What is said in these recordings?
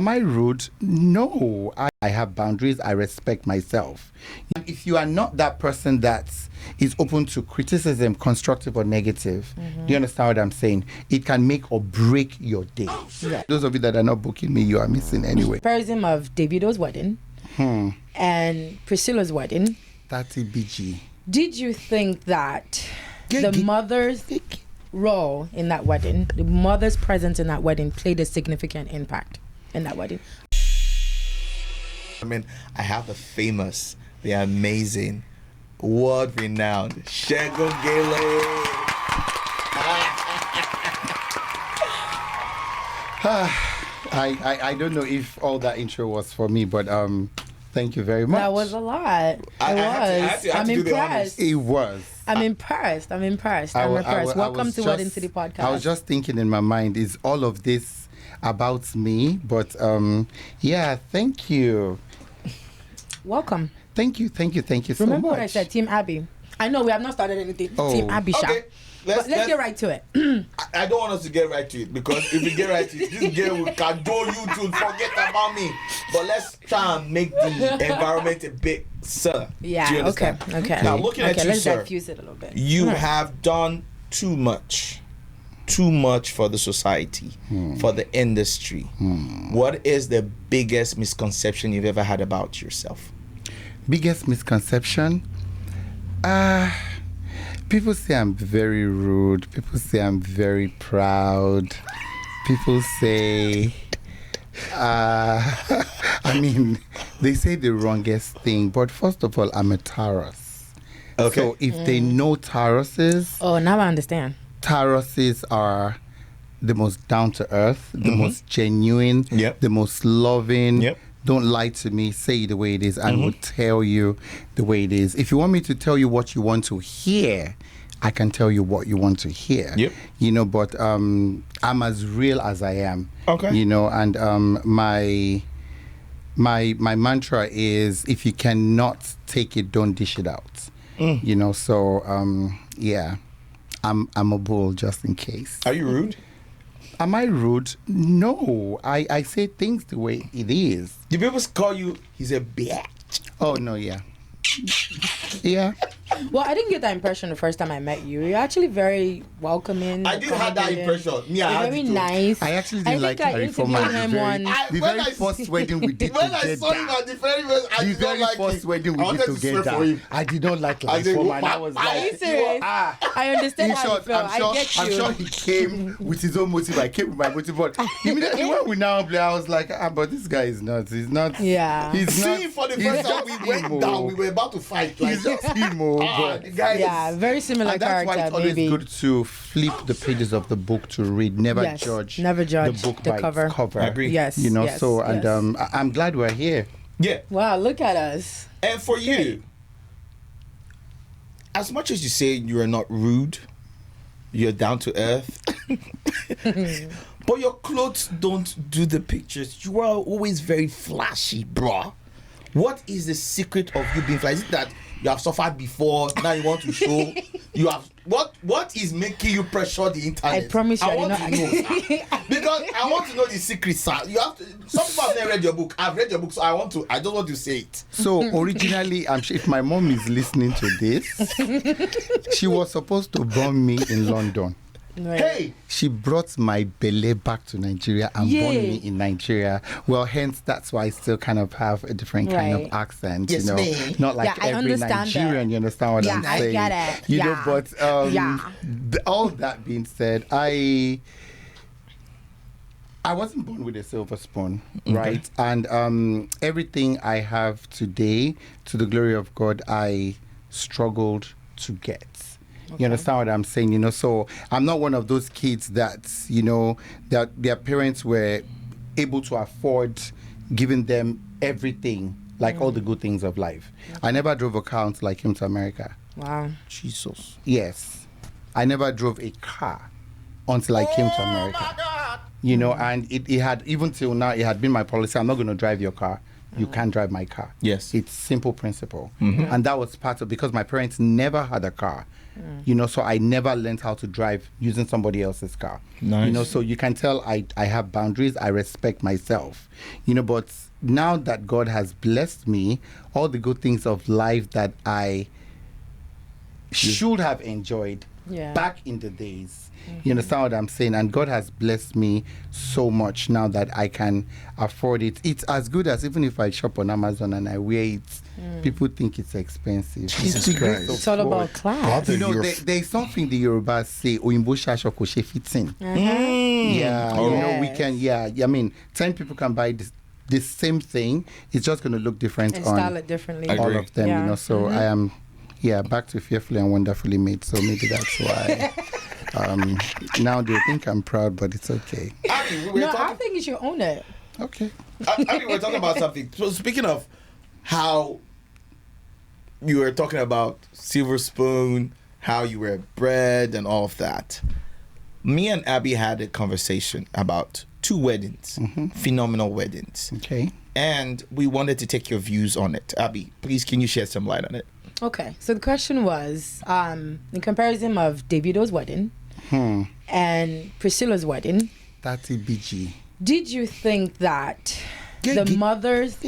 Am I rude? No. I have boundaries. I respect myself. If you are not that person that is open to criticism, constructive or negative, do you understand what I'm saying? It can make or break your day. Yeah. Those of you that are not booking me, you are missing anyway. Comparison of Davido's wedding and Priscilla's wedding. 30 BG. Did you think that the mother's role in that wedding, the mother's presence in that wedding, played a significant impact in that wedding? I mean, I have the famous, the amazing, world-renowned Segun Gele. I don't know if all that intro was for me, but thank you very much. That was a lot. I'm impressed. It was. I'm impressed. Welcome to Wedding City Podcast. I was just thinking in my mind, is all of this about me? But yeah, thank you. Welcome. Thank you so much. Remember what I said, Team Abby. I know we have not started anything. Oh. Team Abby. Okay, let's get right to it. I don't want us to get right to it, because if we get right to it, this girl will cajole you to forget about me. But let's try and make the environment a bit, sir. Yeah. Do you understand? Okay. Now, looking at you, let's sir, diffuse it a little bit. you have done too much for the society, for the industry. What is the biggest misconception you've ever had about yourself? Biggest misconception? People say I'm very rude. People say I'm very proud. People say, I mean, they say the wrongest thing. But first of all, I'm a Taurus. Okay. So if they know Tauruses, Oh, now I understand. Tauruses are the most down-to-earth, the most genuine, Yep. the most loving. Yep. Don't lie to me, say it the way it is, and will tell you the way it is. If you want me to tell you what you want to hear, I can tell you what you want to hear. Yep. You know, but I'm as real as I am. Okay. You know, and my mantra is, if you cannot take it, don't dish it out. You know, so yeah. I'm a bull just in case. Are you rude? Am I rude? No. I say things the way it is. Do people call you, he's a bitch? Oh, no, yeah. Yeah. Well, I didn't get that impression the first time I met you. You're actually very welcoming. I did have that impression. Me, I You're had very it too. nice. I actually didn't like Harry Foreman. The very first wedding we did When I together. saw him at the very first, I The did not very like first him. wedding I we wanted did to swear for together. him. I did not like I said, Foreman. I was Are you like, serious? I understand in how short, you feel. I get you. I'm sure he came with his own motive. I came with my motive. But immediately when we now play, I was like, but this guy is nuts. He's not. Yeah. He's not. See, for the he's first time just we went emo. down, we were about to fight. Like, He's just emo. But the guy Yeah, very similar and that's why character, it's always maybe. good to flip the pages of the book to read. Never Yes, judge. never judge the book the by cover. its cover. I agree. Yes. You know. yes, So and yes. I'm glad we're here. Yeah. Wow, look at us. And for you, as much as you say you are not rude, you're down to earth, but your clothes don't do the pictures. You are always very flashy, bro. What is the secret of you being flashy? Is it that you have suffered before, now you want to show? You have what is making you pressure the internet? I promise you, I I want did to not- know. Because I want to know the secret, sir. You have to. Some people have never read your book. I've read your book, so I just want to say it. So originally, I'm sure if my mom is listening to this, she was supposed to born me in London. Right. Hey, She brought my belly back to Nigeria and born Yay. me in Nigeria. Well, hence that's why I still kind of have a different kind Right. of accent. Yes, you know, ma'am. not like Yeah, I every understand Nigerian. that. You understand what Yeah, I'm I saying? get it. You Yeah. know, but Yeah. all that being said, I wasn't born with a silver spoon, right? And everything I have today, to the glory of God, I struggled to get. You understand what I'm saying? You know, so I'm not one of those kids that, you know, that their parents were able to afford giving them everything, like all the good things of life. I never drove a car until I came to America. Wow. Jesus. Yes. I never drove a car until I came to America. You know, and it had, even till now, it had been my policy, I'm not going to drive your car. You can't drive my car. Yes. It's simple principle. And that was part of, because my parents never had a car. So I never learned how to drive using somebody else's car. Nice. So you can tell I have boundaries. I respect myself. But now that God has blessed me, all the good things of life that I should have enjoyed back in the days. You understand what I'm saying? And God has blessed me so much now that I can afford it. It's as good as even if I shop on Amazon and I wear it, people think it's expensive. Jesus Christ. It's all about class. There's something the Yorubas say, Oyinbo shasho ko she fits in. Yeah, we can, I mean, 10 people can buy the same thing. It's just going to look different and on style it differently. all of them, so I am, back to fearfully and wonderfully made. So maybe that's why. Now they think I'm proud, but it's okay. I think you should own it. Okay. We're talking about something. So speaking of how you were talking about silver spoon, how you were bred and all of that, me and Abby had a conversation about 2 weddings, phenomenal weddings. Okay. And we wanted to take your views on it. Abby, please, can you shed some light on it? Okay, so the question was, in comparison of Davido's wedding and Priscilla's wedding, That's BG. did you think that the mother's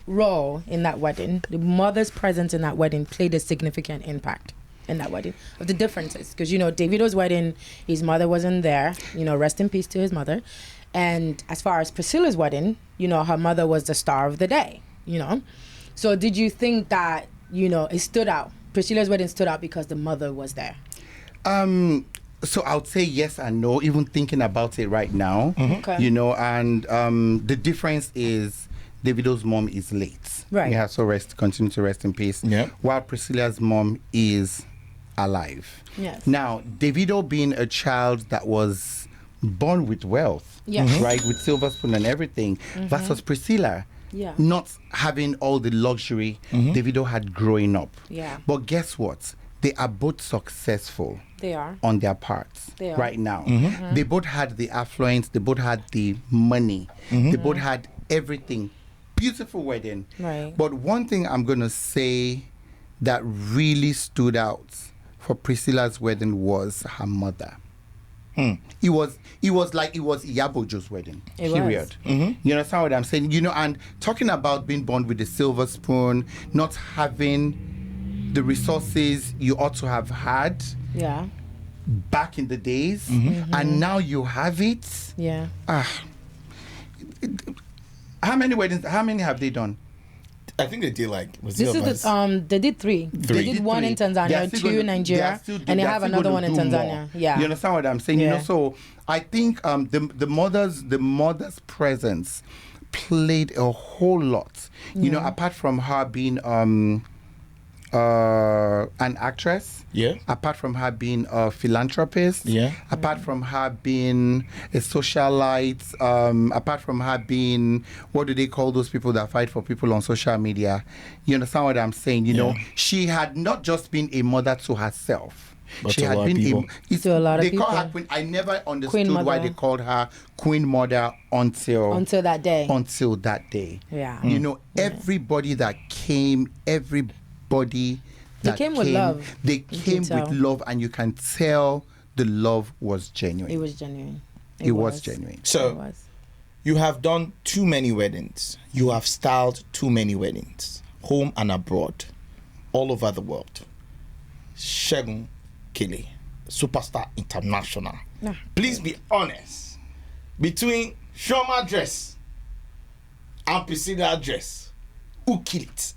role in that wedding, the mother's presence in that wedding played a significant impact in that wedding? Of the differences, because Davido's wedding, his mother wasn't there, rest in peace to his mother. And as far as Priscilla's wedding, her mother was the star of the day, So did you think that it stood out? Priscilla's wedding stood out because the mother was there. So I would say yes and no, even thinking about it right now. Okay. And the difference is Davido's mom is late. Right. Yeah, so continue to rest in peace. Yeah. While Priscilla's mom is alive. Yes. Now, Davido being a child that was born with wealth, Yes. right, with silver spoon and everything, versus Priscilla. Yeah. Not having all the luxury Davido had growing up. Yeah. But guess what? They are both successful They are. on their parts They are. right now. They both had the affluence, they both had the money, they both had everything. Beautiful wedding. Right. But one thing I'm going to say that really stood out for Priscilla's wedding was her mother. It was Iyabojo's wedding. It period. was. You understand what I'm saying? And talking about being born with a silver spoon, not having the resources you ought to have had Yeah. back in the days, and now you have it. Yeah. How many weddings? How many have they done? I think they did This is they did 3. They did one in Tanzania, 2 in Nigeria, and they have another one in Tanzania. Yeah. You understand what I'm saying? Yeah. So I think the mother's presence played a whole lot. Apart from her being an actress. Yeah. Apart from her being a philanthropist. Yeah. Apart from her being a socialite. Apart from her being, what do they call those people that fight for people on social media? You understand what I'm saying? She had not just been a mother to herself. But she to a had lot of been people. To a lot of they call people. her queen. I never understood Queen why mother. they called her Queen Mother until that day. Until that day. Yeah. Everybody that came, everybody that came with love. They You came can with tell. love, and you can tell the love was genuine. It was genuine. It was genuine. It So was. you have done too many weddings. You have styled too many weddings, home and abroad, all over the world. Segun Gele, superstar international. Nah. Please be honest. Between Shoma dress and Priscilla dress, who killed it?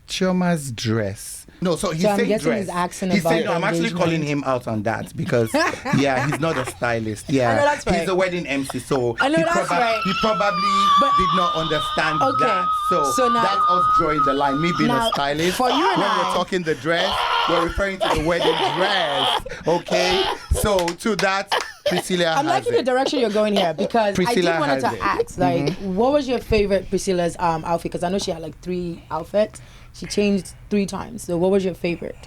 Chioma's dress. No, so he's So I'm saying guessing dress. he's asking He's about saying, no, I'm actually engagement. calling him out on that because, he's not a stylist. Yeah, I know that's right. He's a wedding MC, so I know he, that's right. he probably But- did not understand Okay, that. so now- that's us drawing the line. Me being Now, a stylist, for you and when I- we're talking the dress, we're referring to the wedding dress. Okay, so to that, Priscilla I'm has liking the it. direction you're going here because Priscilla I did wanted has to it. ask, like, what was your favorite Priscilla's outfit? Because I know she had like 3 outfits. She changed 3 times. So what was your favorite?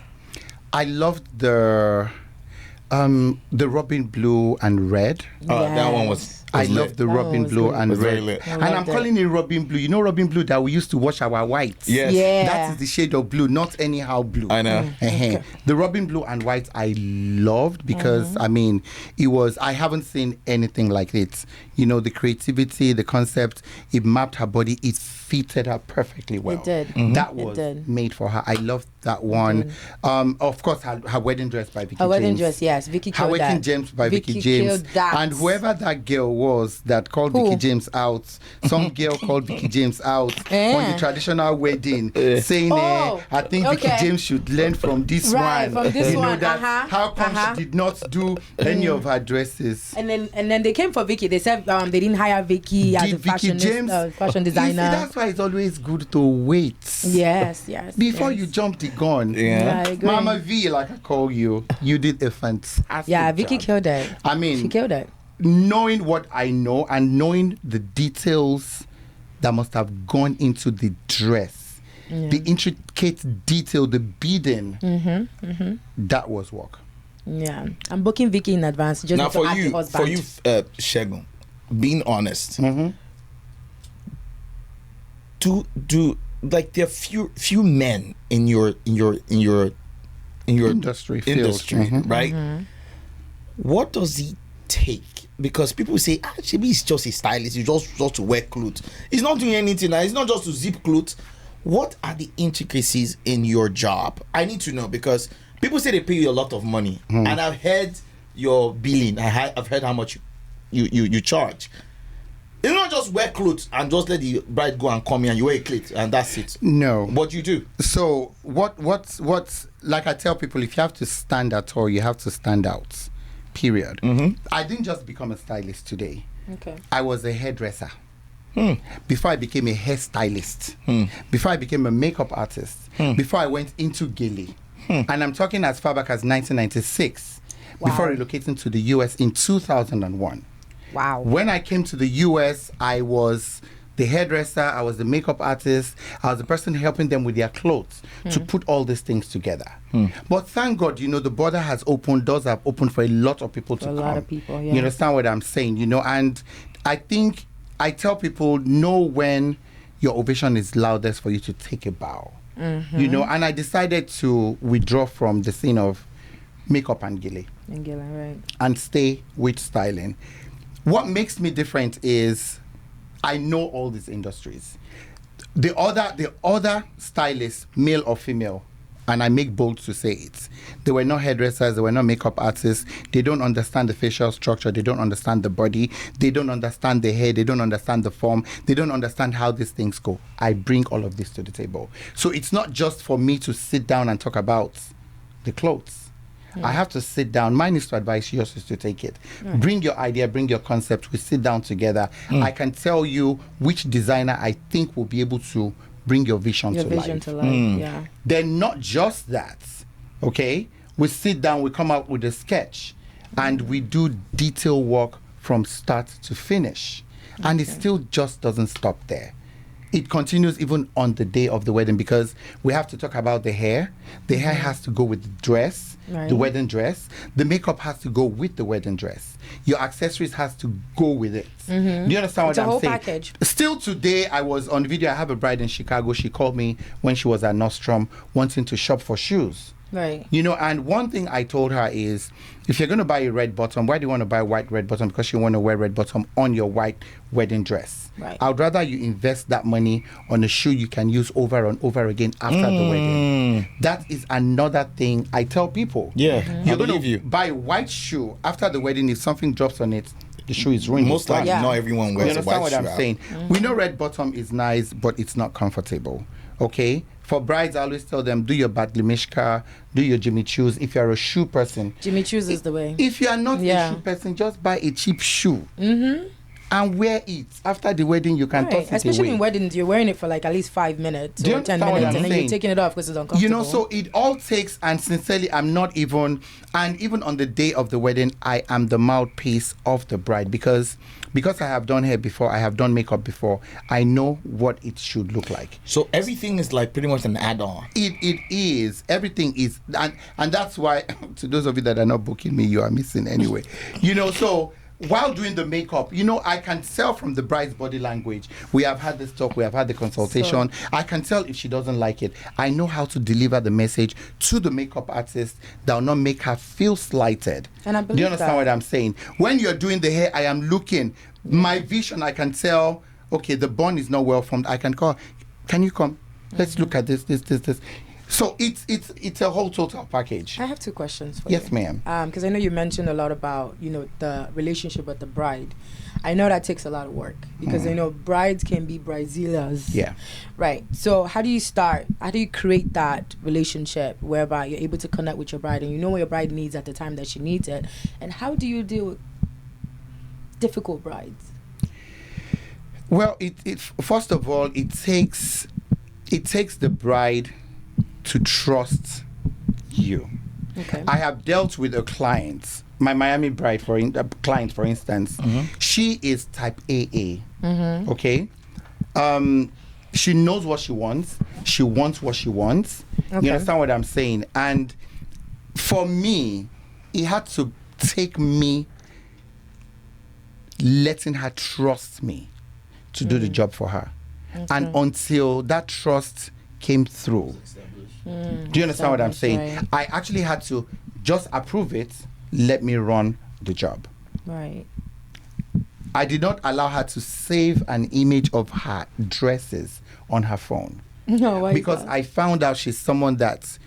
I loved the robin blue and red. That one was I was love lit. the That Robin one was blue good. and Was very red. lit. I And I'm loved it. calling it Robin blue. You know Robin blue that we used to wash our whites? Yes. Yeah. That is the shade of blue, not anyhow blue. I know. Uh-huh. The Robin blue and white I loved because I mean it was, I haven't seen anything like it. You know, the creativity, the concept, it mapped her body, it fitted her perfectly well. It did. That It was did. made for her. I loved that one. Of course, her wedding dress by Vicky Her wedding James. dress, yes. Vicky Her killed wedding that. James by Vicky Vicky James. killed that. And whoever that girl was that called Who? Vicky James out, some girl called Vicky James out on the traditional wedding, saying, Oh, I think Vicky okay. James should learn from this Right, one. from this you know one, that how come she did not do any of her dresses? And then they came for Vicky. They said they didn't hire Vicky as Did a Vicky James fashion You see, designer. that's why it's always good to wait. Yes. Before yes. you jump the gun. Yeah. I agree. Mama V, like I call you, you did a fantastic Yeah, Vicky job. killed it. I mean, She killed it. knowing what I know and knowing the details that must have gone into the dress, the intricate detail, the beading, that was work. Yeah, I'm booking Vicky in advance just Now to for add the you, husband. Segun, being honest, do like there are few men in your Industry field. right? What does it take? Because people say, actually, he's just a stylist. He's just to wear clothes. He's not doing anything. It's not just to zip clothes. What are the intricacies in your job? I need to know because people say they pay you a lot of money, and I've heard your billing. I've heard how much you charge. It's not just wear clothes and just let the bride go and come here and you wear a clothes and that's it. No. What you do? So what's like I tell people, if you have to stand at all, you have to stand out. Period. I didn't just become a stylist today. Okay. I was a hairdresser. Before I became a hairstylist. Before I became a makeup artist. Before I went into Gele. And I'm talking as far back as 1996. Wow. Before relocating to the US in 2001. Wow. When I came to the US, I was the hairdresser, I was the makeup artist, I was the person helping them with their clothes to put all these things together. But thank God, you know, the border has opened, doors have opened for a lot of people to For a come. lot of people, yeah. You understand what I'm saying, you know? And I think I tell people, know when your ovation is loudest for you to take a bow. You know, and I decided to withdraw from the scene of makeup and Gele Right. and stay with styling. What makes me different is I know all these industries. The other stylists, male or female, and I make bold to say it, they were not hairdressers, they were not makeup artists, they don't understand the facial structure, they don't understand the body, they don't understand the hair, they don't understand the form, they don't understand how these things go. I bring all of this to the table. So it's not just for me to sit down and talk about the clothes. I have to sit down. Mine is to advise, yours is to take it. Bring your idea, bring your concept. We sit down together. I can tell you which designer I think will be able to bring your vision to life. Yeah. Then not just that, okay? We sit down, we come up with a sketch, and we do detail work from start to finish. And it still just doesn't stop there. It continues even on the day of the wedding because we have to talk about the hair. The hair has to go with the dress, Right. the wedding dress. The makeup has to go with the wedding dress. Your accessories has to go with it. Do you understand It's what a I'm whole saying? package. Still today, I was on video. I have a bride in Chicago. She called me when she was at Nordstrom wanting to shop for shoes. Right. You know, and one thing I told her is, if you're going to buy a red bottom, why do you want to buy a white red bottom? Because you want to wear red bottom on your white wedding dress. Right. I would rather you invest that money on a shoe you can use over and over again after the wedding. That is another thing I tell people. Yeah, You're I going believe to you. buy a white shoe after the wedding. If something drops on it, the shoe is ruined. Most likely, Yeah. not everyone You wears a understand white what shoe. I'm saying? We know red bottom is nice, but it's not comfortable. Okay? For brides, I always tell them, do your Badli Mishka, do your Jimmy Choos. If you're a shoe person, Jimmy Choos is the way. if you are not Yeah. a shoe person, just buy a cheap shoe and wear it. After the wedding, you can Right. toss it Especially away. in weddings, you're wearing it for like at least 5 minutes Do you or 10 understand what minutes, I'm and then saying? you're taking it off because it's uncomfortable. You know, so it all takes, and sincerely, I'm not even, and even on the day of the wedding, I am the mouthpiece of the bride because I have done hair before, I have done makeup before, I know what it should look like. So everything is like pretty much an add-on. It is. Everything is. And that's why, to those of you that are not booking me, you are missing anyway. You know, so while doing the makeup, I can tell from the bride's body language. We have had this talk, we have had the consultation. I can tell if she doesn't like it. I know how to deliver the message to the makeup artist that will not make her feel slighted. And I believe Do you understand what I'm saying? When you're doing the hair, I am looking. My vision, I can tell, okay, the bun is not well formed. I can call, can you come? Let's look at this. So it's a whole total package. I have 2 questions for you. Yes, ma'am. Because I know you mentioned a lot about, the relationship with the bride. I know that takes a lot of work because I know brides can be bridezillas. Yeah. Right. So how do you start? How do you create that relationship whereby you're able to connect with your bride and you know what your bride needs at the time that she needs it? And how do you deal with difficult brides? Well, it first of all, it takes the bride to trust you. Okay. I have dealt with a client, my Miami bride client, for instance. She is type AA. Okay. She knows what she wants. She wants what she wants. Okay. You understand what I'm saying? And for me, it had to take me letting her trust me to do the job for her. Okay. And until that trust came through. Do you understand what I'm saying? Right. I actually had to just approve it, let me run the job. Right. I did not allow her to save an image of her dresses on her phone. No, why? Because I found out she's someone that,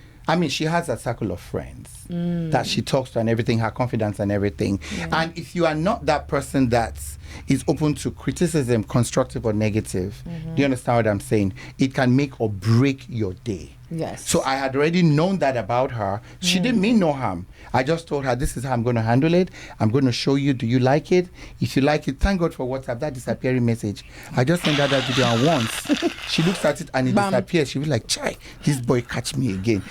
she has a circle of friends that she talks to and everything, her confidence and everything. Yeah. And if you are not that person that is open to criticism, constructive or negative, do you understand what I'm saying? It can make or break your day. Yes. So I had already known that about her. She didn't mean no harm. I just told her, this is how I'm going to handle it. I'm going to show you. Do you like it? If you like it, thank God for WhatsApp, that disappearing message. I just sent her that video and once she looks at it and it disappears. She was like, chai, this boy catch me again.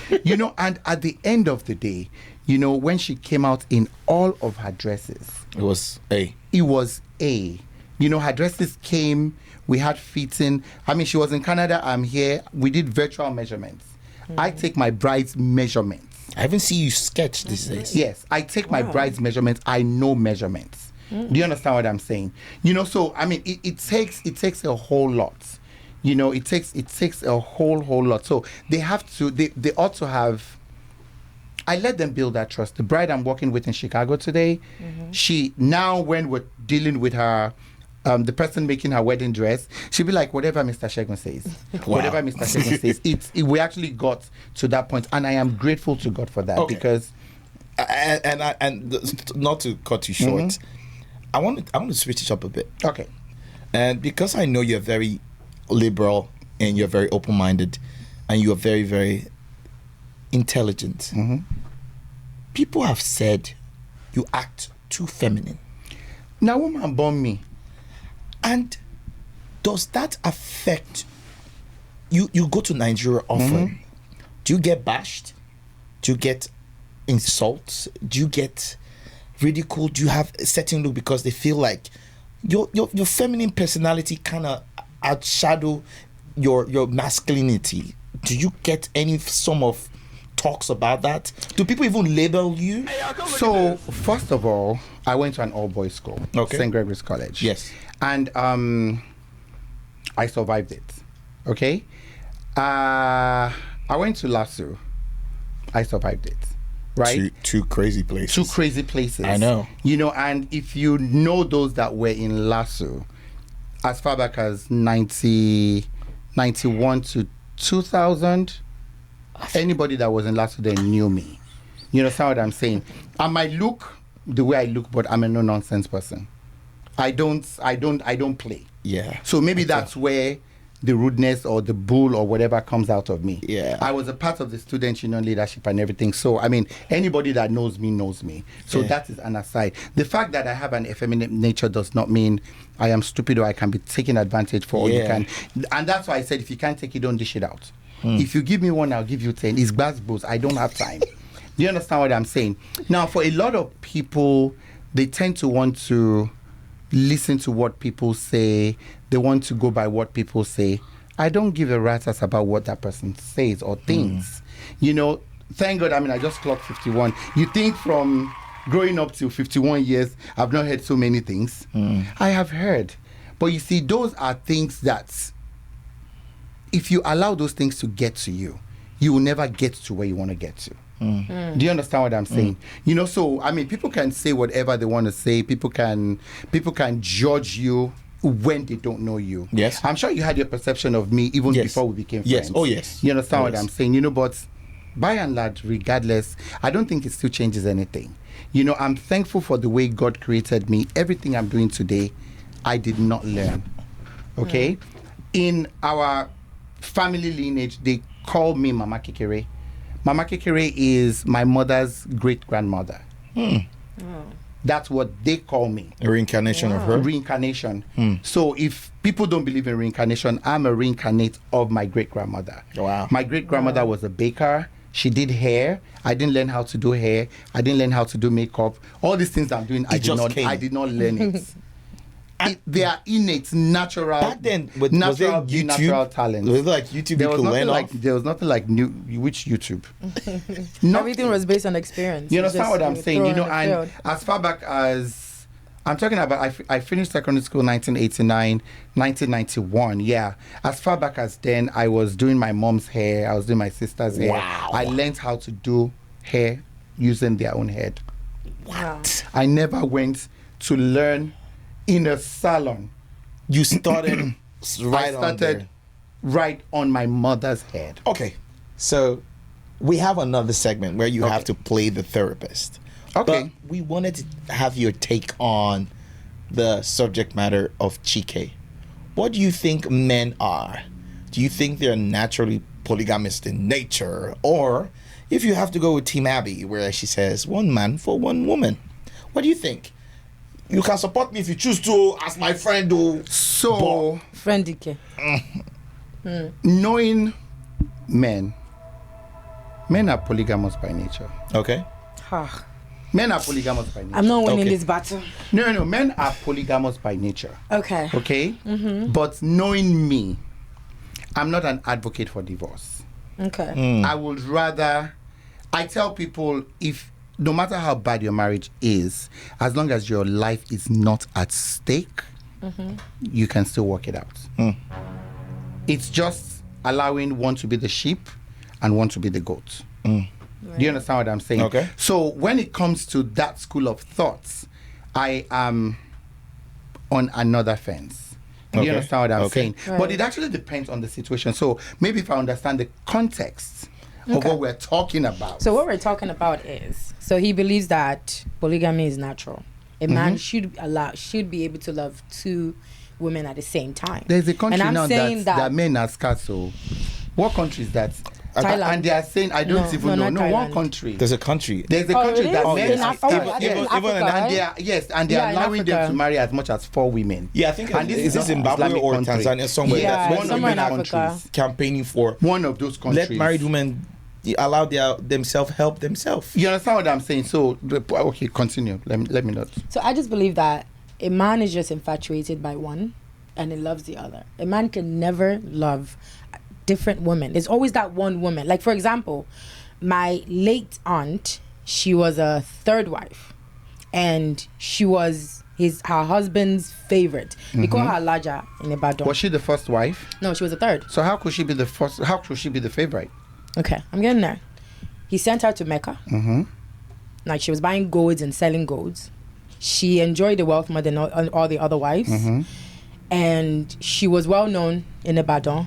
And at the end of the day, when she came out in all of her dresses. It was A. It was A. Her dresses came, we had fitting. She was in Canada, I'm here. We did virtual measurements. I take my bride's measurements. I haven't seen you sketch these days. Yes, I take my bride's measurements. I know measurements. Do you understand what I'm saying? So it takes a whole lot. It takes a whole lot. So they ought to have. I let them build that trust. The bride I'm working with in Chicago today, she now, when we're dealing with her, the person making her wedding dress, she'll be like, whatever Mr. Segun says. Wow. Whatever Mr. Segun says. We actually got to that point, and I am grateful to God for that. Okay. Because and not to cut you short, I want to switch it up a bit. Okay. And because I know you're very liberal and you're very open-minded and you're very, very intelligent, people have said you act too feminine. Now, woman born me. And does that affect you? You go to Nigeria often. Do you get bashed? Do you get insults? Do you get ridiculed? Do you have a certain look because they feel like your feminine personality kind of outshadow your masculinity? Do you get any some of talks about that? Do people even label you? So first of all, I went to an all-boys school, St. Gregory's College. Yes. And I survived it. Okay. I went to LASU. I survived it. Right. Two crazy places. Two crazy places. I know. And if you know those that were in LASU, as far back as 91 to 2000, anybody that was in LASU then knew me. You understand what I'm saying? I might look the way I look, but I'm a no nonsense person. I don't play. Yeah. So maybe that's where the rudeness or the bull or whatever comes out of me. Yeah. I was a part of the student union leadership and everything. So anybody that knows me knows me. So that is an aside. The fact that I have an effeminate nature does not mean I am stupid or I can be taken advantage for all you can. And that's why I said if you can't take it, don't dish it out. If you give me one, I'll give you 10. It's gbas. I don't have time. Do you understand what I'm saying? Now, for a lot of people, they tend to want to listen to what people say. They want to go by what people say. I don't give a rat's ass about what that person says or thinks. Thank God, I just clocked 51. You think from growing up till 51 years, I've not heard so many things. I have heard. But you see, those are things that if you allow those things to get to you, you will never get to where you want to get to. Do you understand what I'm saying? You know, so I mean, people can say whatever they want to say. People can judge you when they don't know you. Yes. I'm sure you had your perception of me even before we became friends. Yes. Oh, yes. You understand what I'm saying? You know, but by and large, regardless, I don't think it still changes anything. You know, I'm thankful for the way God created me. Everything I'm doing today, I did not learn. Okay? In our family lineage, they call me Mama Kekere. Mama Kekere is my mother's great-grandmother. That's what they call me. A reincarnation of her? Reincarnation. So if people don't believe in reincarnation, I'm a reincarnate of my great-grandmother. Wow. My great-grandmother was a baker. She did hair. I didn't learn how to do hair. I didn't learn how to do makeup. All these things I'm doing, I did not learn it. They are innate, natural. Back then, was there YouTube? Natural talents. Was it like YouTube? There was nothing like which YouTube. Everything was based on experience. You understand what I'm saying? You know, and as far back as I'm talking about, I finished secondary school 1989, 1991. Yeah, as far back as then, I was doing my mom's hair. I was doing my sister's hair. Wow. I learned how to do hair using their own head. What? I never went to learn in a salon. You started right on my mother's head. Okay, so we have another segment where you have to play the therapist. Okay. But we wanted to have your take on the subject matter of chike. What do you think men are? Do you think they're naturally polygamist in nature? Or if you have to go with Team Abby, where she says, one man for one woman. What do you think? You can support me if you choose to, as my friend. So, friend Dike. Knowing men are polygamous by nature. Okay. Men are polygamous by nature. I'm not winning this battle. No. Men are polygamous by nature. Okay. Okay? But knowing me, I'm not an advocate for divorce. Okay. I would rather, I tell people, no matter how bad your marriage is, as long as your life is not at stake, you can still work it out. It's just allowing one to be the sheep and one to be the goat. Right. Do you understand what I'm saying? Okay. So when it comes to that school of thoughts, I am on another fence. Do you understand what I'm saying? Right. But it actually depends on the situation. So maybe if I understand the context of what we're talking about. So what we're talking about is, so he believes that polygamy is natural. A man should be able to love two women at the same time. There's a country and now that men are scarce. So what country is that? Thailand. And they are saying, I don't even know. No, one country. There's a country. There's a country that men in are Africa, and they are allowing them to marry as much as 4 women. Yeah, I think is this Zimbabwe Zimbabwe or Tanzania somewhere? Yeah, That's one somewhere of in the Africa. countries campaigning for one of those countries. Let married women allow themselves help themselves. You understand what I'm saying? So okay, continue. Let me not. So I just believe that a man is just infatuated by one and he loves the other. A man can never love different women. There's always that one woman. Like, for example, my late aunt, she was a third wife and she was her husband's favorite. We call her Laja in Ibadan. Was she the first wife? No, she was the third. So how could she be the first? How could she be the favorite? Okay, I'm getting there. He sent her to Mecca. Like, she was buying golds and selling golds. She enjoyed the wealth more than all the other wives. And she was well known in Ibadan.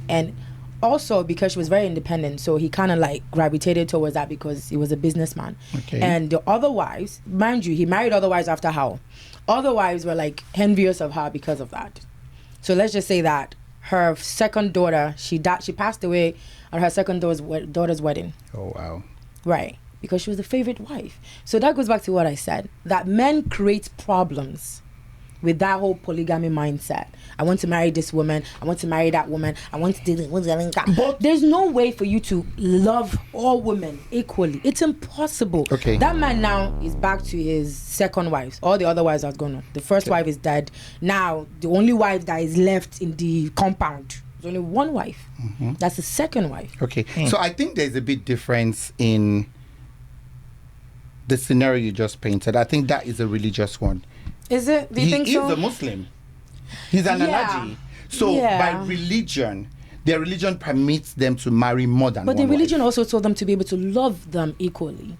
And also because she was very independent, so he kind of like gravitated towards that because he was a businessman. Okay. And the other wives, mind you, he married other wives after her. Other wives were like envious of her because of that. So let's just say that her second daughter, she passed away at her second daughter's wedding. Oh, wow. Right. Because she was the favorite wife. So that goes back to what I said, that men create problems with that whole polygamy mindset. I want to marry this woman. I want to marry that woman. I want to do this. But there's no way for you to love all women equally. It's impossible. Okay. That man now is back to his second wife. All the other wives are gone. The first wife is dead. Now, the only wife that is left in the compound, there's only one wife. That's the second wife. Okay. So I think there's a bit difference in the scenario you just painted. I think that is a religious one. Is it? Do you think so? He is a Muslim. He's an Alhaji. So by religion, their religion permits them to marry more than one But the religion wife. also told them to be able to love them equally.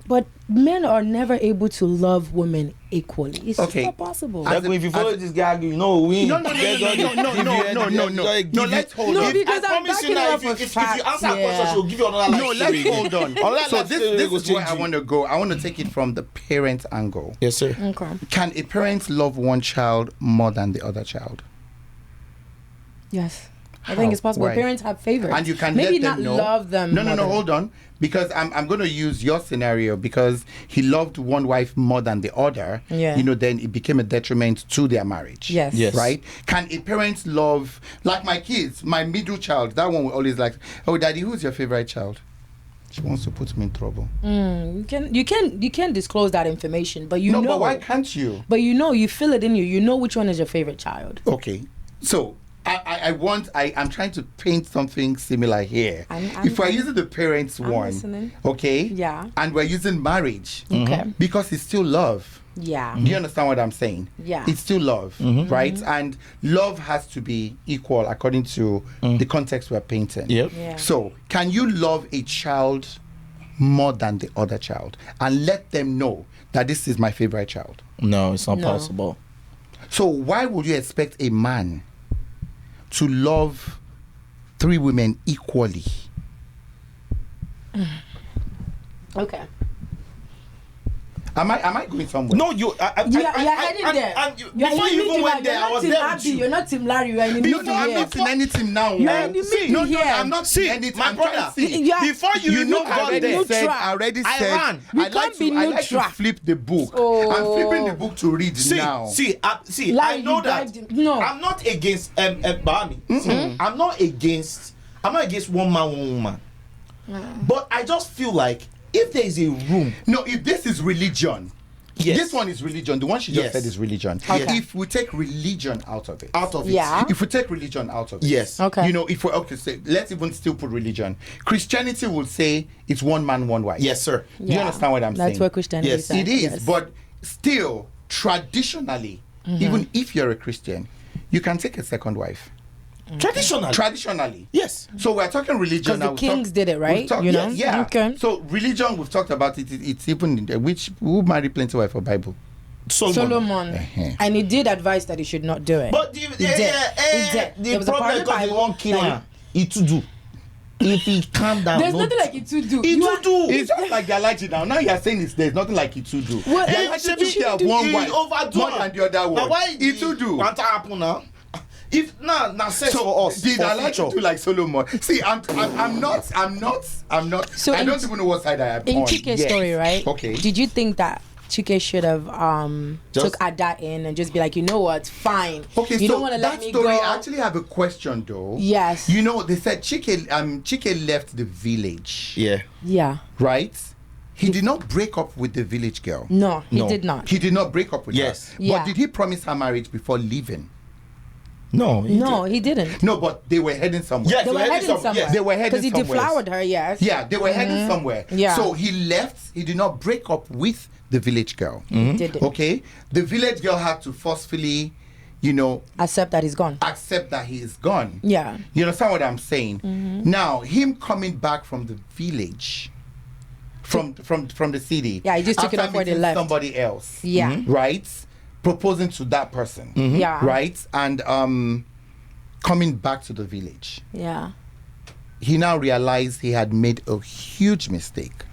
But men are never able to love women equally. It's just not possible. If you follow this guy, you know we No. Let's hold on. because I I'm promise you backing now, up if with you answer a question, she'll give you another life. No, let's hold on. So this is where change I want to go. I want to take it from the parent angle. Yes, sir. Okay. Can a parent love one child more than the other child? Yes. I think it's possible. Why? Parents have favorites. And you can maybe let them not know. love them. No, hold on. Because I'm going to use your scenario because he loved one wife more than the other. Yeah. Then it became a detriment to their marriage. Yes. Right? Can a parent love, like my kids, my middle child, that one will always like, oh, daddy, who's your favorite child? She wants to put me in trouble. You can disclose that information, but know. But why can't you? But you feel it in you. You know which one is your favorite child. Okay. So I'm trying to paint something similar here. If we're using the parents one, listening. okay? Yeah. And we're using marriage. Okay. Because it's still love. Yeah. Do you understand what I'm saying? Yeah. It's still love, right? And love has to be equal according to the context we're painting. Yep. Yeah. So, can you love a child more than the other child and let them know that this is my favorite child? No, it's not possible. So, why would you expect a man to love 3 women equally? Okay. Am I going somewhere? No, you're heading there. Before you even went there, I was there with you. You're not Team Larry. You're in the middle I'm here. not in anything now. You're in the middle here. I'm not seeing anything. My I'm trying brother, to see. before you even got there, I already said ran. I like to flip the book. I'm flipping the book to read now. I know that. No. I'm not against Bami. I'm not against one man, one woman. But I just feel like if there is a room. No, if this is religion. Yes. This one is religion. The one she just said is religion. Okay. If we take religion out of it. Yeah. If we take religion out of it. Yes. Okay. If we say, let's even still put religion. Christianity will say it's one man, one wife. Yes, sir. Do you understand what I'm saying? That's what Christianity Yes, says. It is, but still, traditionally, even if you're a Christian, you can take a second wife. Traditionally. Yes. So we're talking religion Because now. the kings did it, right? Yeah. Okay. So religion, we've talked about it. It's even who married plenty wife for Bible. Solomon. And he did advise that he should not do it. But He did. the problem is because he won't kill her. He to do. If he calm down, there's nothing like it to do. It's just like they're like it now. Now you're saying there's nothing like it to do. Well, They're like to take care of one wife more than the other one. Now why it to do? What happen now? If now sex for us. Did I like to do like Solomon? See, I'm not. So I don't even know what side I am in on. Chike's story, right? Okay. Did you think that Chike should have took Ada in and just be like, you know what, fine. Okay, you so don't want to let that me story, go. I actually have a question though. Yes. They said Chike left the village. Yeah. Yeah. Right? He did not break up with the village girl. No, he did not. He did not break up with her. Yeah. But did he promise her marriage before leaving? No, he didn't. No, but they were heading somewhere. Yes, They were heading somewhere. Yes. They were heading Because he somewhere. deflowered her, yes. Yeah, they were heading somewhere. Yeah. So he left. He did not break up with the village girl. He didn't. Okay? The village girl had to forcefully, Accept that he's gone. accept that he is gone. Yeah. You understand what I'm saying? Now, him coming back from the village, from the city. Yeah, he just took it after off where they meeting left. somebody else. Yeah. Right? Proposing to that person. Yeah. Right? And coming back to the village. Yeah. He now realized he had made a huge mistake.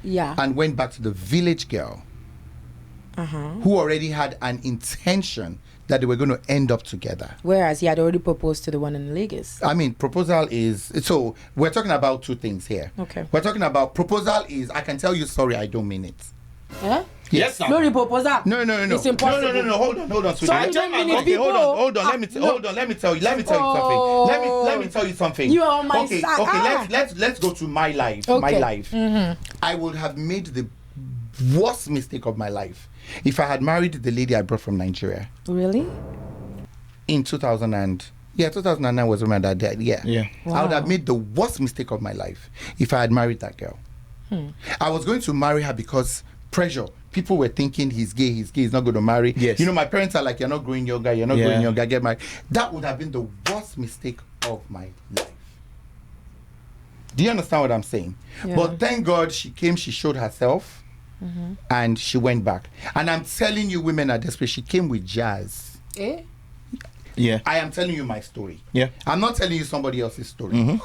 Yeah. And went back to the village girl who already had an intention that they were going to end up together. Whereas he had already proposed to the one in Lagos. I mean, proposal is... So, we're talking about two things here. Okay. We're talking about... Proposal is, I can tell you, sorry, I don't mean it. Huh? Yes, sir. No proposal. No. It's impossible. No. Hold on, sweetheart. Sorry, don't mean it, Okay, people. hold on. Let me tell you something. Let me tell you something. You are on my okay, side. Okay, let's go to my life. Okay. My life. I would have made the worst mistake of my life if I had married the lady I brought from Nigeria. Really? In 2009 was when my dad died. Yeah. Yeah. I would have made the worst mistake of my life if I had married that girl. I was going to marry her because pressure. People were thinking he's gay, he's not going to marry. Yes. You know, my parents are like, you're not growing younger, get married. That would have been the worst mistake of my life. Do you understand what I'm saying? Yeah. But thank God she came, she showed herself, and she went back. And I'm telling you, women are desperate. She came with jazz. Yeah. I am telling you my story. Yeah. I'm not telling you somebody else's story.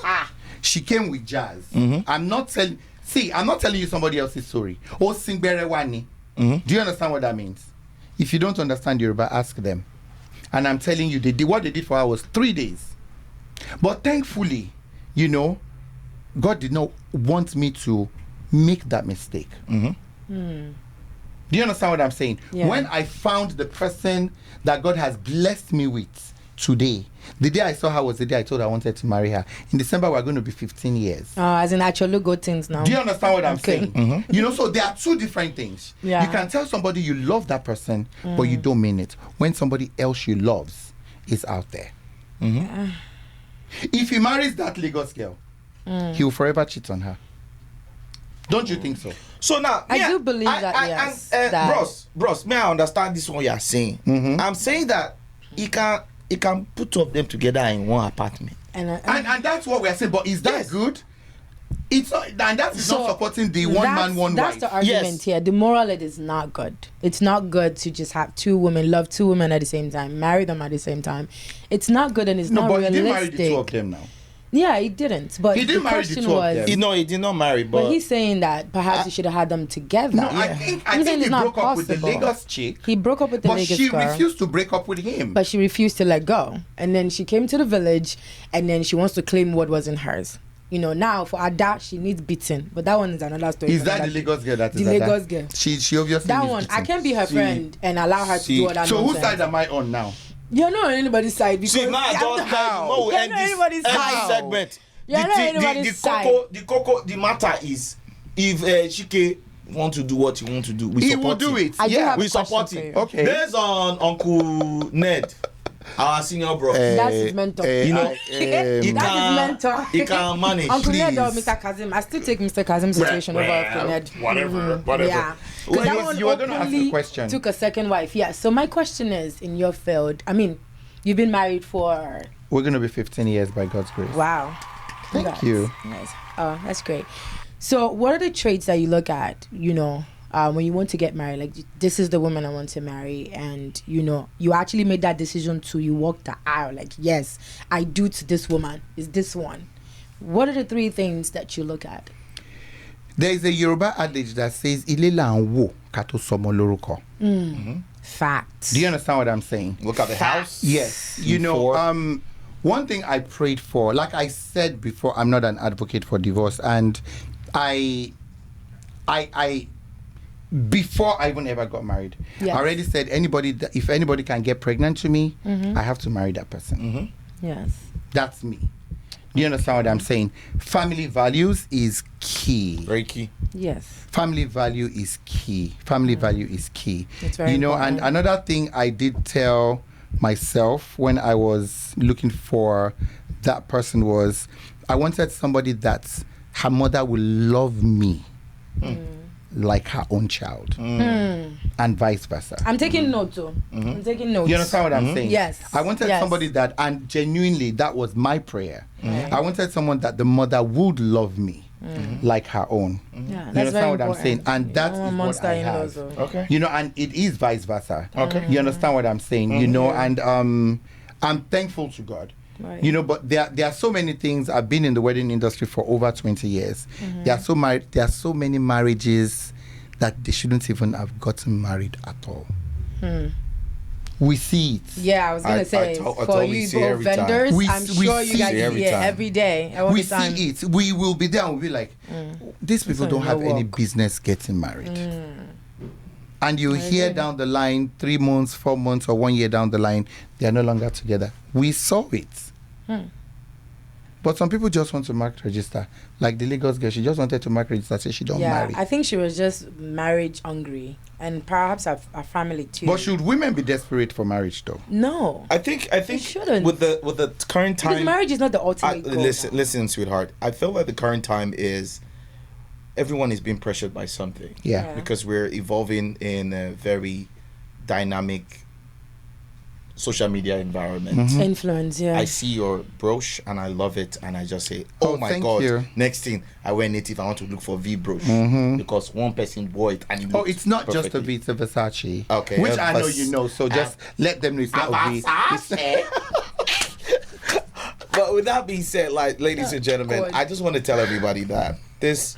She came with jazz. I'm not telling you somebody else's story. Oh, Singberewani. Do you understand what that means? If you don't understand Yoruba, ask them. And I'm telling you, what they did for her was 3 days. But thankfully, you know, God did not want me to make that mistake. Do you understand what I'm saying? Yeah. When I found the person that God has blessed me with today, the day I saw her was the day I told her I wanted to marry her. In December, we're going to be 15 years. As in actually good things now. Do you understand what I'm saying? You know, so there are two different things. Yeah. You can tell somebody you love that person, but you don't mean it. When somebody else you loves is out there. If he marries that Lagos girl, he will forever cheat on her. Don't you think so? So now, I do believe that, yes. Bros, may I understand this one you are saying? I'm saying that he can put two of them together in one apartment. And that's what we're saying. But is that good? It's not, and that is So not supporting the one man, one That's wife. the argument Yes. here. The moral, it is not good. It's not good to just have two women, love two women at the same time, marry them at the same time. It's not good and it's No, not but he realistic. didn't marry the two of them now. Yeah, he didn't. But He didn't the marry the question two of was, them. He did not marry, but but he's saying that perhaps he should have had them together. No, I think I'm saying he it's not broke up with the possible. Lagos chick. He broke up with the But Lagos she girl. refused to break up with him. But she refused to let go. And then she came to the village and then she wants to claim what wasn't hers. You know, now for Ada, she needs beating. But that one is another story. Is for that another the Lagos girl that is The Ada? Lagos girl. She obviously That needs one, beating. I can't be her friend and allow her to do all that So whose nonsense. side am I on now? You're not on anybody's side because see now I just How? You're not anybody's side. segment. You're not anybody's side. The matter is if Chike want to do what he want to do, we He support will do him. it. I do Yeah. have We a question support for him. you. Okay. Based on Uncle Ned, our senior bro. That's his mentor. You know, That's his mentor. He can manage. Uncle Ned or please. Mr. Kazim. I still take Mr. Kazim's situation over Uncle Ned. Whatever. Yeah. 'Cause that one You were going to ask a openly question. took a second wife. Yeah. So my question is, in your field, I mean, you've been married for... We're going to be 15 years by God's grace. Wow. Thank Congrats. you. Nice. Oh, that's great. So what are the traits that you look at, you know, when you want to get married? Like, this is the woman I want to marry. And, you know, you actually made that decision you walk the aisle. Like, yes, I do to this woman. Is this one? What are the three things that you look at? There is a Yoruba adage that says, Ilela anwo kato somo lorúkọ. Facts. Do you understand what I'm saying? Look at the house. Yes. You know, Before. one thing I prayed for, like I said before, I'm not an advocate for divorce, and I before I even ever got married, Yes. I already said if anybody can get pregnant to me, I have to marry that person. Yes. That's me. Do you understand what I'm saying? Family values is key. Very key. Yes. Family value is key. Family value is key. It's very you know, important. and another thing I did tell myself when I was looking for that person was I wanted somebody that her mother will love me like her own child, and vice versa. I'm taking notes, though. I'm taking notes. You understand what I'm saying? Yes. I wanted Yes. somebody that, and genuinely, that was my prayer. I wanted someone that the mother would love me like her own. Yeah, You that's understand very what I'm important. saying? And You that don't is want what monster I in-laws, have. though. Okay. You know, and it is vice versa. Okay. You understand what I'm saying? You know, and I'm thankful to God. Right. You know, but there are so many things. I've been in the wedding industry for over 20 years. There are so many marriages that they shouldn't even have gotten married at all. We see it. Yeah, I was gonna say I for totally you see both every time. vendors, We I'm see sure you guys it every see it time. every day. All We the time. see it. We will be there and we'll be like, these people one don't no have any work. business getting married. And you hear down the line, 3 months, 4 months, or 1 year down the line, they are no longer together. We saw it. But some people just want to mark register. Like the Lagos girl, she just wanted to mark register, say she don't marry. I think she was just marriage hungry, and perhaps her family too. But should women be desperate for marriage though? No, I think shouldn't. with the current because time, marriage is not the ultimate goal. listen, sweetheart. I feel like the current time is everyone is being pressured by something. Yeah. Because we're evolving in a very dynamic social media environment. Influence, yeah. I see your brooch and I love it, and I just say, oh my thank God. you. Next thing, I went native, I want to look for V brooch. Because one person wore it and it Oh, looked it's not just a perfectly. V, it's a Versace. Okay, Which I know you know, so just let them know it's not a V. But with that being said, like, ladies and gentlemen, God. I just want to tell everybody that this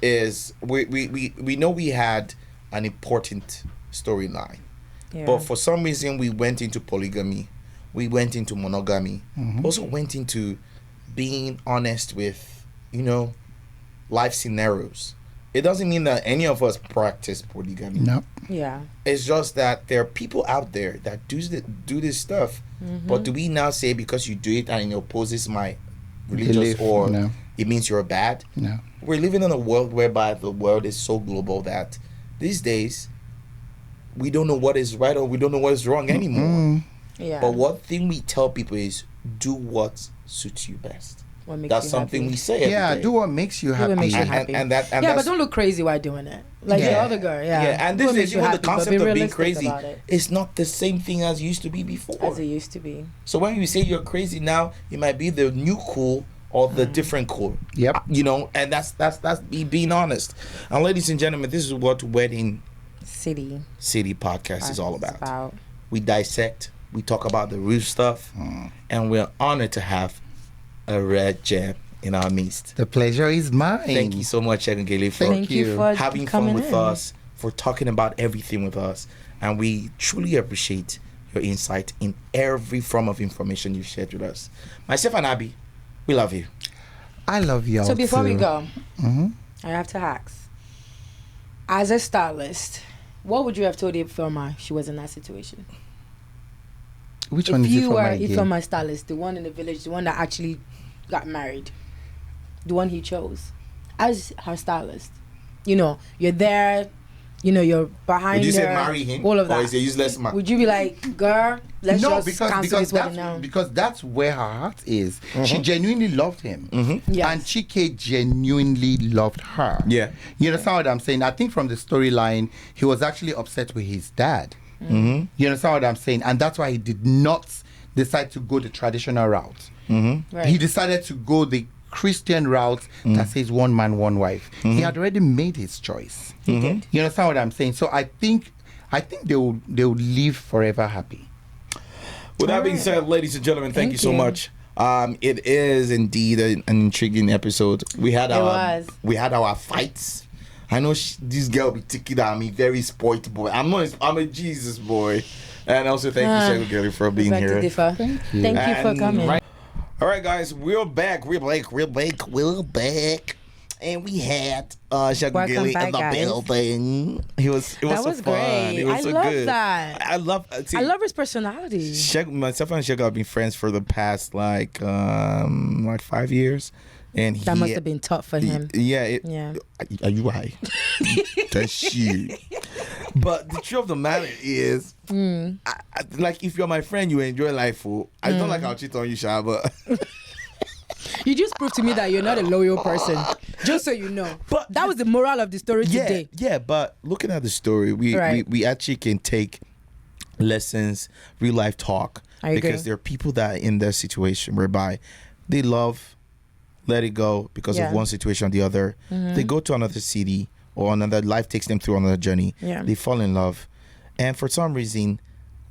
is we know we had an important storyline, Yeah. but for some reason we went into polygamy, we went into monogamy, also went into being honest with, you know, life scenarios. It doesn't mean that any of us practice polygamy. No. Yeah. It's just that there are people out there that do this stuff. But do we now say because you do it and it opposes my religious Belief, or no. it means you're bad? No. We're living in a world whereby the world is so global that these days we don't know what is right or we don't know what is wrong anymore. Yeah. But one thing we tell people is do what suits you best. What makes That's you something happy. we say every Yeah, day. do what makes you what happy. makes you and, happy. and that and Yeah, that's, but don't look crazy while doing it. Like the Yeah. other girl, yeah. yeah, and Do this what makes is you even the happy, but concept be of being realistic crazy. about it, It's not the same thing as it used to be before. as it used to be. So when you say you're crazy now, it might be the new cool or the different cool. Yep. You know, and that's me being honest. And ladies and gentlemen, this is what Wedding City Podcast is all It's about. We dissect, we talk about the real stuff, and we're honored to have a red gem in our midst. The pleasure is mine. Thank you so much, Segun Gele, for Thank you for having fun coming with in. us, for talking about everything with us. And we truly appreciate your insight in every form of information you've shared with us. Myself and Abby, we love you. I love y'all. So before we too. go, I have to ask, as a stylist, what would you have told Ifeoma if she was in that situation? Which one If is it you for were my game? Ifeoma stylist, the one in the village, the one that actually got married, the one he chose, as her stylist, you know, you're there, you know, you're behind Would you say her, marry him? all of that. Or is he a useless man? Would you be like, girl, let's No, just cancel this wedding now? because that's where her heart is. She genuinely loved him, Yes. and Chike genuinely loved her. Yeah. You understand what I'm saying? I think from the storyline, he was actually upset with his dad. You understand what I'm saying? And that's why he did not decide to go the traditional route. Right. He decided to go the Christian route that says one man, one wife. He had already made his choice. He did. You understand what I'm saying? So I think they will live forever happy. With that being said, ladies and gentlemen, thank you so you. much. It is indeed an intriguing episode. We had our fights. I know this girl be ticking at me, very spoilt boy. I'm a Jesus boy. And also thank you, Segun Gele, for being Beg to here. differ. Thank you. Thank you for And coming. All right, guys, we're back. We're back. And we had Segun Welcome Gele back, in the guys. building. It was That so was fun. great. It was I so love good. that. I love his personality. Myself and Shego have been friends for the past like 5 years, and That must have been tough for him. Yeah. Yeah. Are you right? That's you. But the truth of the matter is, like, if you're my friend, you enjoy life. I don't like I'll cheat on you, Sha, but You just proved to me that you're not a loyal person. Just so you know. But- that was the moral of the story today. yeah. But looking at the story, Right. we actually can take lessons, real life talk, I agree. because there are people that are in their situation whereby they love, let it go because of Yeah. one situation or the other. They go to another city or another life takes them through another journey. Yeah. They fall in love, and for some reason,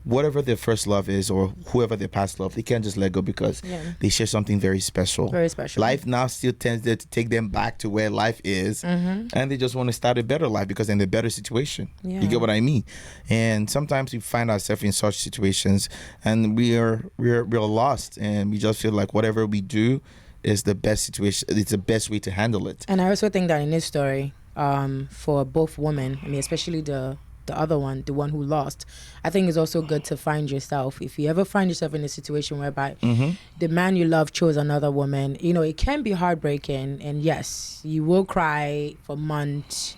whatever their first love is or whoever their past love, they can't just let go because Yeah. they share something very special. Very special. Life now still tends to take them back to where life is, and they just want to start a better life because they're in a better situation. Yeah. You get what I mean? And sometimes we find ourselves in such situations, and we're lost, and we just feel like whatever we do is the best situation. It's the best way to handle it. And I also think that in this story, for both women, I mean, especially the other one, the one who lost, I think it's also good to find yourself. If you ever find yourself in a situation whereby the man you love chose another woman, you know, it can be heartbreaking. And yes, you will cry for months,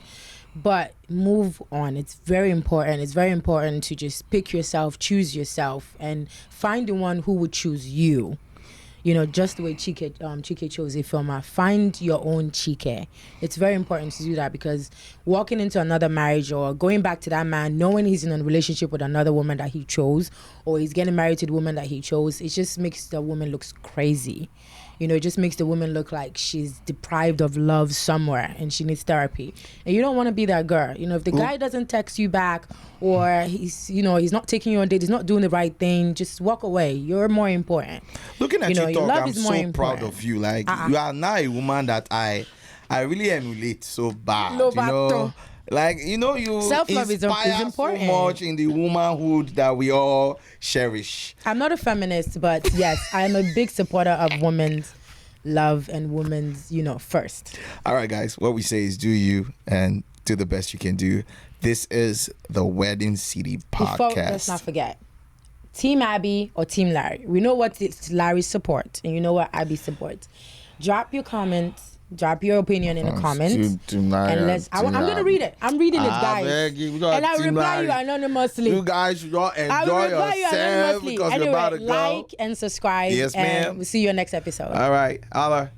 but move on. It's very important. It's very important to just pick yourself, choose yourself, and find the one who would choose you. You know, just the way Chike chose Ifeoma. Find your own Chike. It's very important to do that, because walking into another marriage or going back to that man, knowing he's in a relationship with another woman that he chose, or he's getting married to the woman that he chose, it just makes the woman look crazy. You know, it just makes the woman look like she's deprived of love somewhere and she needs therapy. And you don't want to be that girl. You know, if the guy doesn't text you back, or he's not taking you on dates, he's not doing the right thing, just walk away. You're more important. Looking at you, talk, I'm so important. proud of you. Like, you are now a woman that I really emulate so bad. No, you know? Like, you know, you self-love inspire is important. so much in the womanhood that we all cherish. I'm not a feminist, but yes, I am a big supporter of women's love and women's, first. All right, guys, what we say is do you and do the best you can do. This is the Wedding City podcast. Let's not forget, Team Abby or Team Larry. We know what Larry supports, and you know what Abby supports. Drop your comments. Drop your opinion in the comments. And I'm going to read it. I'm reading it, guys. And I'll reply you anonymously. You guys should all enjoy yourself because anyway, you're about to go. Like and subscribe. Yes, ma'am. And we'll see you in the next episode. All right. Holla.